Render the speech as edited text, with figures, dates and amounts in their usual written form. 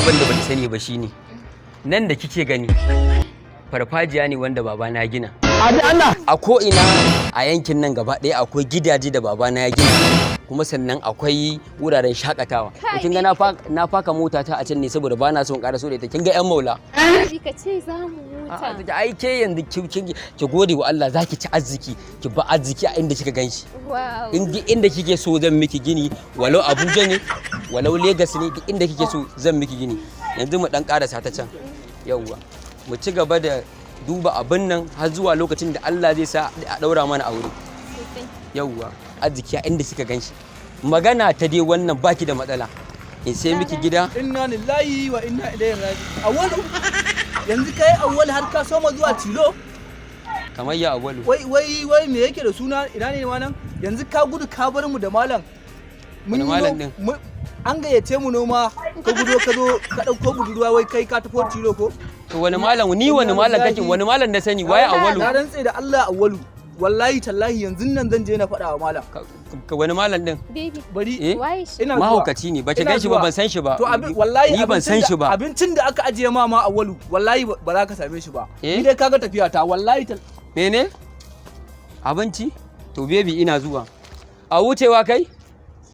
abin da baki sani ba shine nan da kike gani farfajiya ne wanda babana ya gina. A ko ina a yankin nan gaba ɗaya akwai gidaje da babana ya gina, kuma sannan akwai wuraren shakatawa. Kin ga na faka mota ta a can ne saboda bana son ƙara so da ita. Kin ga 'yan maula. Ka ce za mu huta. Ai ke yanzu ki gode wa Allah zaki ci arziki, ki ba arziki a inda kika ganshi. Wow. Inda kike so zan miki gini, walau Abuja ne, walau Lagos ne, duk inda kike so zan miki gini. Yanzu mu dan ƙarasa ta can. Yawwa. Mu ci gaba da duba abin nan har zuwa lokacin da Allah zai sa a daura mana aure. Yawwa, arziki a inda kika ganshi. Magana ta dai wannan baki da matsala. In sai miki gida. Inna lillahi wa inna ilaihi raji'un. Awwalu yanzu kai awwal har ka soma zuwa tilo? Kamar ya awwalu. Wai me yake da suna ina ne ma nan? Yanzu ka gudu ka bar mu da malam. Wani malam din? An gayyace mu noma ka gudo ka zo ka dauko budurwa wai kai ka tafi tilo ko? To wani malam ni wani malam kake wani malam na sani waye awwalu? Na rantse da Allah awwalu. Wallahi tallahi yanzu nan zan je na faɗa wa malam. Wani malam din? Baby. Bari ina mahaukaci ne bace gan shi ba ban san shi ba. To wallahi ni ban san shi ba. Abincin da aka ajiye ma awwalu wallahi ba za ka same shi ba. Ni dai kaga tafiya ta wallahi mene? Abinci? To baby ina zuwa. A wucewa kai?